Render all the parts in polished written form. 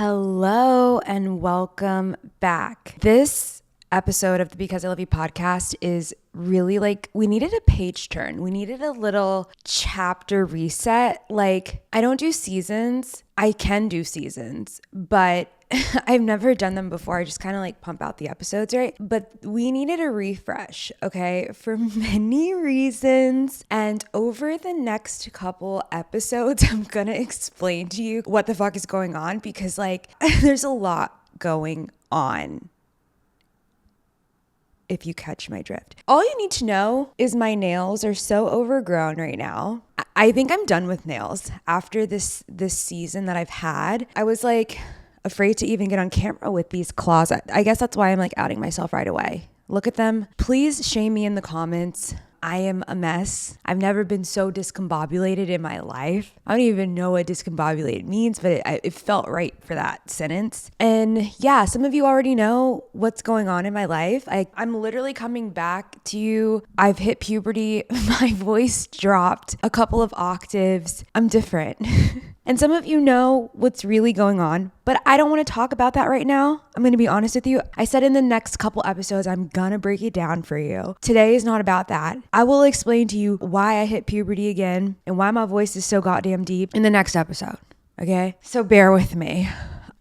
Hello and welcome back. This episode of the Because I Love You podcast is really we needed a page turn. We needed a little chapter reset. I don't do seasons. I can do seasons, but I've never done them before. I just kind of pump out the episodes, right? But we needed a refresh, okay, for many reasons. And over the next couple episodes, I'm going to explain to you what the fuck is going on because there's a lot going on. If you catch my drift. All you need to know is my nails are so overgrown right now. I think I'm done with nails after this season that I've had. I was afraid to even get on camera with these claws. I guess that's why I'm outing myself right away. Look at them. Please shame me in the comments. I am a mess. I've never been so discombobulated in my life. I don't even know what discombobulated means, but it felt right for that sentence. And yeah, some of you already know what's going on in my life. I'm literally coming back to you. I've hit puberty. My voice dropped a couple of octaves. I'm different. And some of you know what's really going on, but I don't want to talk about that right now. I'm going to be honest with you. I said in the next couple episodes, I'm going to break it down for you. Today is not about that. I will explain to you why I hit puberty again and why my voice is so goddamn deep in the next episode. Okay? So bear with me.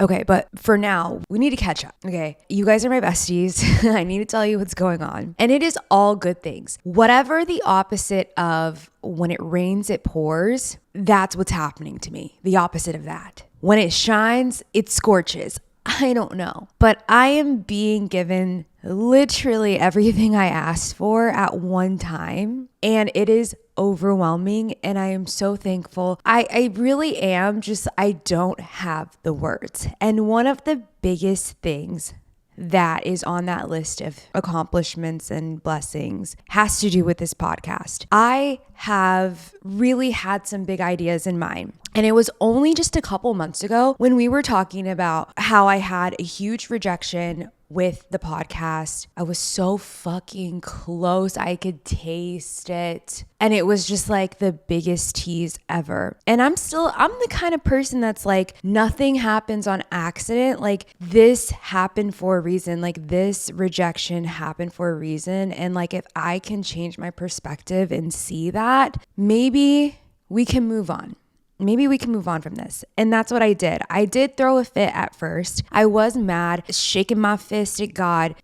Okay, but for now, we need to catch up, okay? You guys are my besties. I need to tell you what's going on. And it is all good things. Whatever the opposite of when it rains, it pours, that's what's happening to me. The opposite of that. When it shines, it scorches. I don't know. But I am being given literally everything I asked for at one time. And it is overwhelming. And I am so thankful. I really am. I don't have the words. And one of the biggest things that is on that list of accomplishments and blessings has to do with this podcast. I have really had some big ideas in mind. And it was only just a couple months ago when we were talking about how I had a huge rejection with the podcast. I was so fucking close. I could taste it. And it was just the biggest tease ever. And I'm the kind of person that's nothing happens on accident. This happened for a reason. This rejection happened for a reason. And if I can change my perspective and see that, maybe we can move on. Maybe we can move on from this. And that's what I did. I did throw a fit at first. I was mad, shaking my fist at God,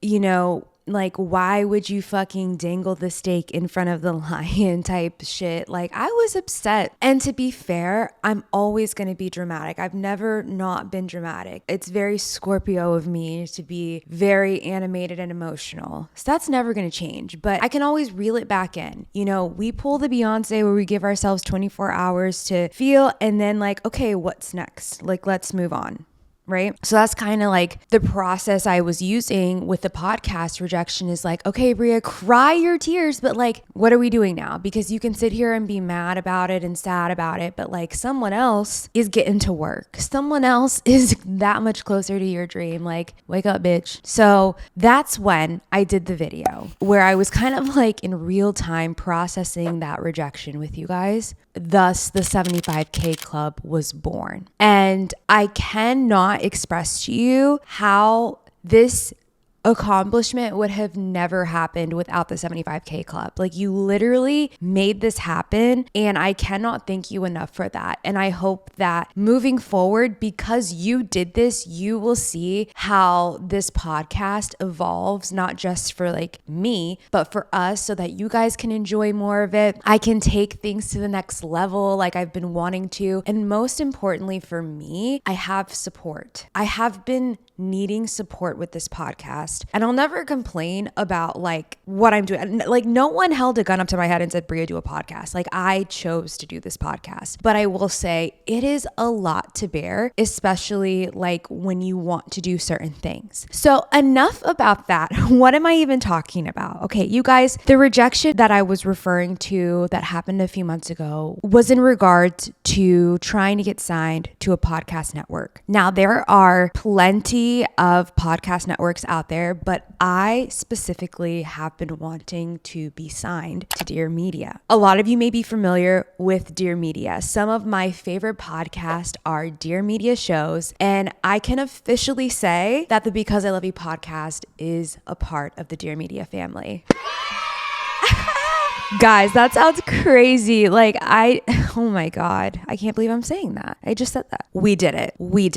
why would you fucking dangle the steak in front of the lion type shit? I was upset. And to be fair, I'm always going to be dramatic. I've never not been dramatic. It's very Scorpio of me to be very animated and emotional. So that's never going to change, but I can always reel it back in. We pull the Beyonce where we give ourselves 24 hours to feel and then okay, what's next? Let's move on. Right? So that's kind of the process I was using with the podcast rejection is okay, Bria, cry your tears, but what are we doing now? Because you can sit here and be mad about it and sad about it, but someone else is getting to work. Someone else is that much closer to your dream. Wake up, bitch. So that's when I did the video where I was kind of in real time processing that rejection with you guys. Thus, the 75K Club was born. And I cannot express to you how this accomplishment would have never happened without the 75K Club. You literally made this happen, and I cannot thank you enough for that. And I hope that moving forward, because you did this, you will see how this podcast evolves, not just for me, but for us, so that you guys can enjoy more of it. I can take things to the next level I've been wanting to. And most importantly for me, I have support. I have been needing support with this podcast. And I'll never complain about what I'm doing. No one held a gun up to my head and said, Bria, do a podcast. I chose to do this podcast. But I will say it is a lot to bear, especially when you want to do certain things. So enough about that. What am I even talking about? Okay, you guys, the rejection that I was referring to that happened a few months ago was in regards to trying to get signed to a podcast network. Now, there are plenty of podcast networks out there everywhere, but I specifically have been wanting to be signed to Dear Media. A lot of you may be familiar with Dear Media. Some of my favorite podcasts are Dear Media shows, and I can officially say that the Because I Love You podcast is a part of the Dear Media family. Guys, that sounds crazy. Oh my God, I can't believe I'm saying that. I just said that. We did it. We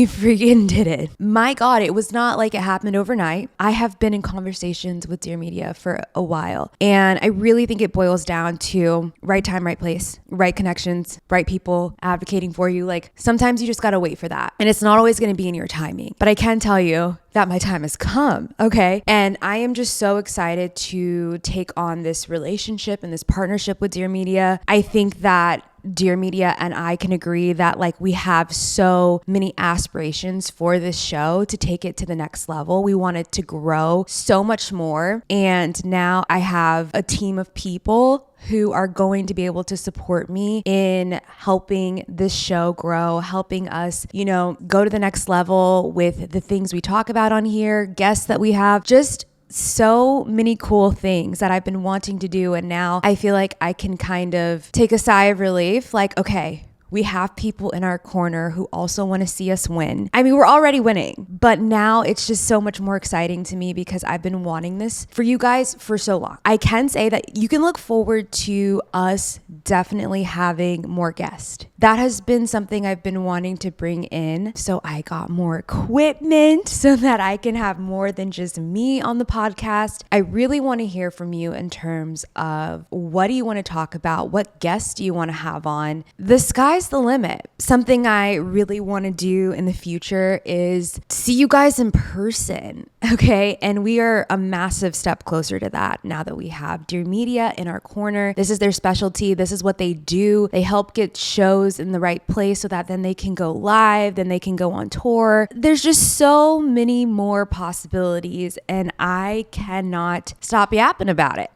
freaking did it. My God, it was not like it happened overnight. I have been in conversations with Dear Media for a while, and I really think it boils down to right time, right place, right connections, right people advocating for you. Like, sometimes you just got to wait for that, and it's not always going to be in your timing. But I can tell you that my time has come, okay? And I am just so excited to take on this relationship and this partnership with Dear Media. I think that Dear Media and I can agree that we have so many aspirations for this show to take it to the next level. We want it to grow so much more. And now I have a team of people who are going to be able to support me in helping this show grow, helping us, go to the next level with the things we talk about on here, guests that we have, just so many cool things that I've been wanting to do. And now I feel like I can kind of take a sigh of relief. Okay, we have people in our corner who also want to see us win. I mean, we're already winning, but now it's just so much more exciting to me because I've been wanting this for you guys for so long. I can say that you can look forward to us definitely having more guests. That has been something I've been wanting to bring in. So I got more equipment so that I can have more than just me on the podcast. I really want to hear from you in terms of what do you want to talk about? What guests do you want to have on? The sky's the limit. Something I really want to do in the future is see you guys in person, okay? And we are a massive step closer to that now that we have Dear Media in our corner. This is their specialty. This is what they do. They help get shows in the right place so that then they can go live, then they can go on tour. There's just so many more possibilities, and I cannot stop yapping about it.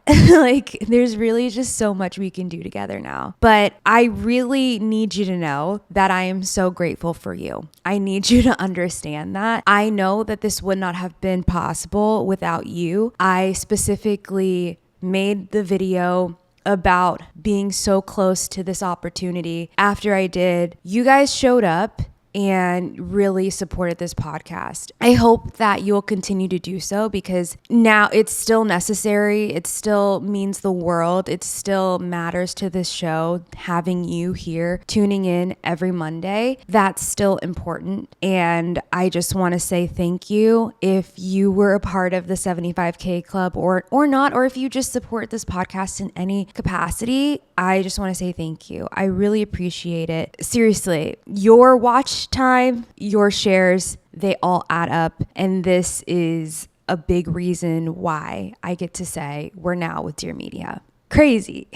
There's really just so much we can do together now. But I really need you to know that I am so grateful for you. I need you to understand that. I know that this would not have been possible without you. I specifically made the video about being so close to this opportunity. After I did, you guys showed up and really supported this podcast. I hope that you'll continue to do so because now it's still necessary. It still means the world. It still matters to this show. Having you here tuning in every Monday, that's still important. And I just want to say thank you if you were a part of the 75K Club or not, or if you just support this podcast in any capacity. I just want to say thank you. I really appreciate it. Seriously, your watch time, your shares, they all add up. And this is a big reason why I get to say we're now with Dear Media. Crazy.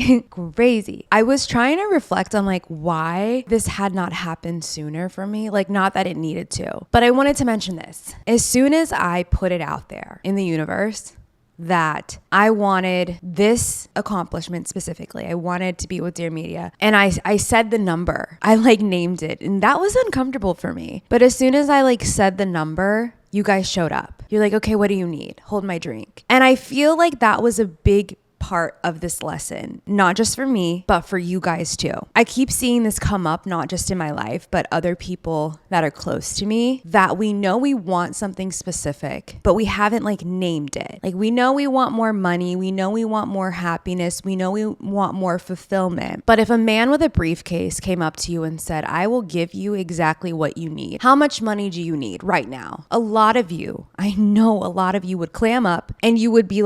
I was trying to reflect on why this had not happened sooner for me. Not that it needed to, but I wanted to mention this. As soon as I put it out there in the universe, that I wanted this accomplishment specifically. I wanted to be with Dear Media. And I said the number. I named it. And that was uncomfortable for me. But as soon as I said the number, you guys showed up. You're okay, what do you need? Hold my drink. And I feel like that was a big part of this lesson, not just for me, but for you guys too. I keep seeing this come up, not just in my life, but other people that are close to me, that we know we want something specific, but we haven't named it. We know we want more money. We know we want more happiness. We know we want more fulfillment. But if a man with a briefcase came up to you and said, I will give you exactly what you need. How much money do you need right now? A lot of you, I know a lot of you would clam up and you would be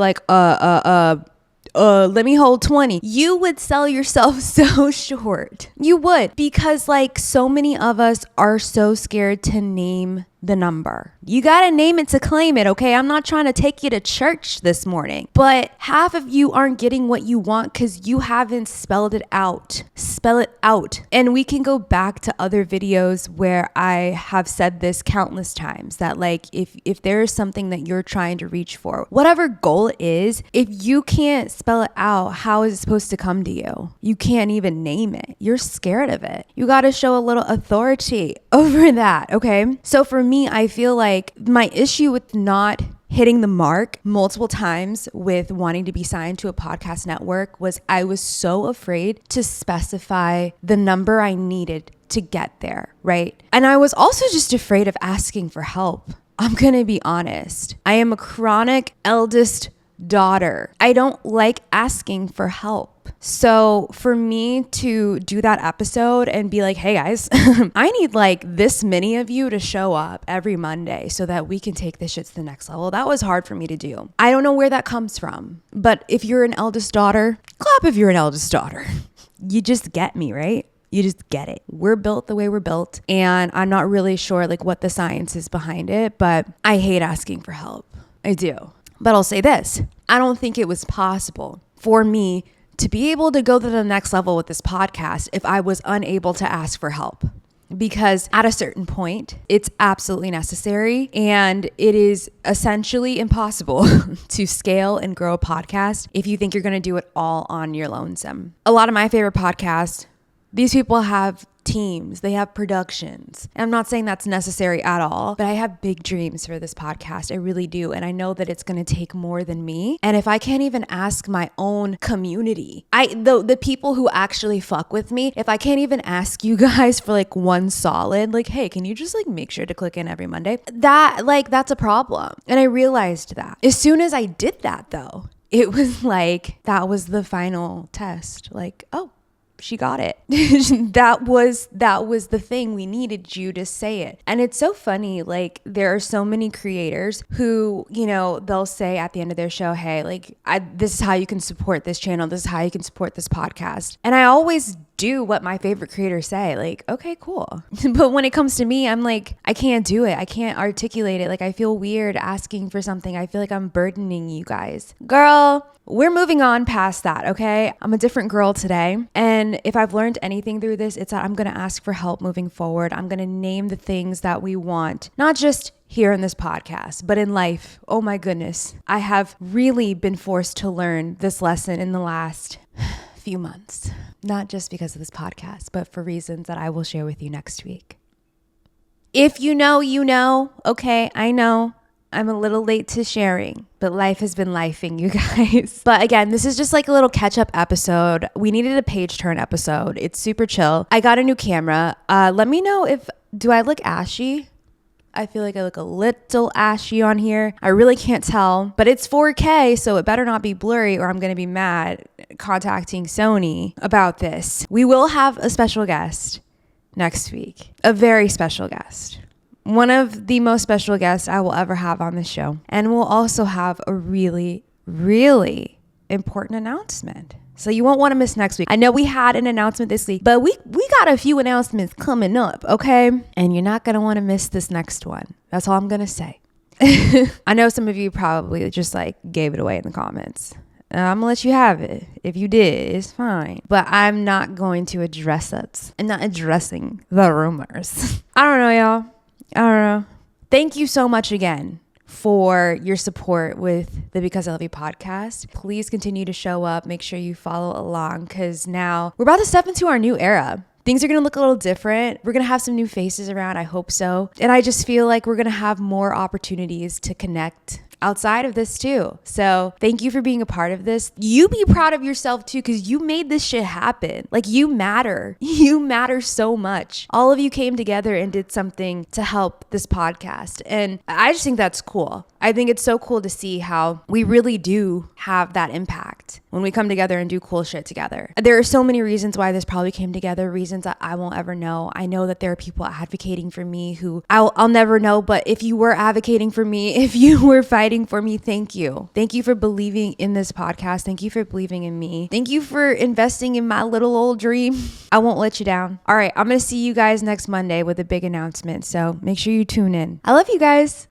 let me hold 20. You would sell yourself so short. You would, because so many of us are so scared to name the number. You got to name it to claim it, okay? I'm not trying to take you to church this morning, but half of you aren't getting what you want because you haven't spelled it out. Spell it out. And we can go back to other videos where I have said this countless times that if there is something that you're trying to reach for, whatever goal it is, if you can't spell it out, how is it supposed to come to you? You can't even name it. You're scared of it. You got to show a little authority over that, okay? So for me, I feel like my issue with not hitting the mark multiple times with wanting to be signed to a podcast network was I was so afraid to specify the number I needed to get there, right? And I was also just afraid of asking for help. I'm gonna be honest. I am a chronic eldest daughter. I don't like asking for help. So for me to do that episode and be like, hey guys, I need like this many of you to show up every Monday so that we can take this shit to the next level. That was hard for me to do. I don't know where that comes from, but if you're an eldest daughter, clap if you're an eldest daughter. You just get me, right? You just get it. We're built the way we're built. And I'm not really sure like what the science is behind it, but I hate asking for help. I do. But I'll say this. I don't think it was possible for me to be able to go to the next level with this podcast if I was unable to ask for help. Because at a certain point, it's absolutely necessary and it is essentially impossible to scale and grow a podcast if you think you're going to do it all on your lonesome. A lot of my favorite podcasts, these people have teams, they have productions. And I'm not saying that's necessary at all, but I have big dreams for this podcast. I really do. And I know that it's going to take more than me. And if I can't even ask my own community, the people who actually fuck with me, if I can't even ask you guys for like one solid, like, hey, can you just like make sure to click in every Monday? That's a problem. And I realized that. As soon as I did that though, it was like, that was the final test. Like, oh, she got it. that was the thing. We needed you to say it. And it's so funny. Like there are so many creators who, you know, they'll say at the end of their show, hey, like this is how you can support this channel. This is how you can support this podcast. And I always do what my favorite creators say. Like, okay, cool. But when it comes to me, I'm like, I can't do it. I can't articulate it. Like I feel weird asking for something. I feel like I'm burdening you guys. Girl, we're moving on past that, okay? I'm a different girl today. And if I've learned anything through this, it's that I'm going to ask for help moving forward. I'm going to name the things that we want, not just here in this podcast, but in life. Oh my goodness. I have really been forced to learn this lesson in the last few months, not just because of this podcast, but for reasons that I will share with you next week. If you know, you know. Okay, I know. I'm a little late to sharing, but life has been lifing, you guys. But again, this is just like a little catch-up episode. We needed a page turn episode. It's super chill. I got a new camera. Let me know do I look ashy? I feel like I look a little ashy on here. I really can't tell, but it's 4K, so it better not be blurry or I'm going to be mad contacting Sony about this. We will have a special guest next week, a very special guest. One of the most special guests I will ever have on this show. And we'll also have a really, really important announcement. So you won't want to miss next week. I know we had an announcement this week, but we got a few announcements coming up, okay? And you're not going to want to miss this next one. That's all I'm going to say. I know some of you probably just like gave it away in the comments. I'm going to let you have it. If you did, it's fine. But I'm not going to address it. I'm not addressing the rumors. I don't know, y'all. I don't know. Thank you so much again for your support with the Because I Love You podcast. Please continue to show up. Make sure you follow along because now we're about to step into our new era. Things are going to look a little different. We're going to have some new faces around. I hope so. And I just feel like we're going to have more opportunities to connect outside of this too. So thank you for being a part of this. You be proud of yourself too, because you made this shit happen. Like you matter. You matter so much. All of you came together and did something to help this podcast. And I just think that's cool. I think it's so cool to see how we really do have that impact when we come together and do cool shit together. There are so many reasons why this probably came together, reasons that I won't ever know. I know that there are people advocating for me who I'll never know, but if you were advocating for me, if you were fighting for me, thank you. Thank you for believing in this podcast. Thank you for believing in me. Thank you for investing in my little old dream. I won't let you down. All right, I'm going to see you guys next Monday with a big announcement. So make sure you tune in. I love you guys.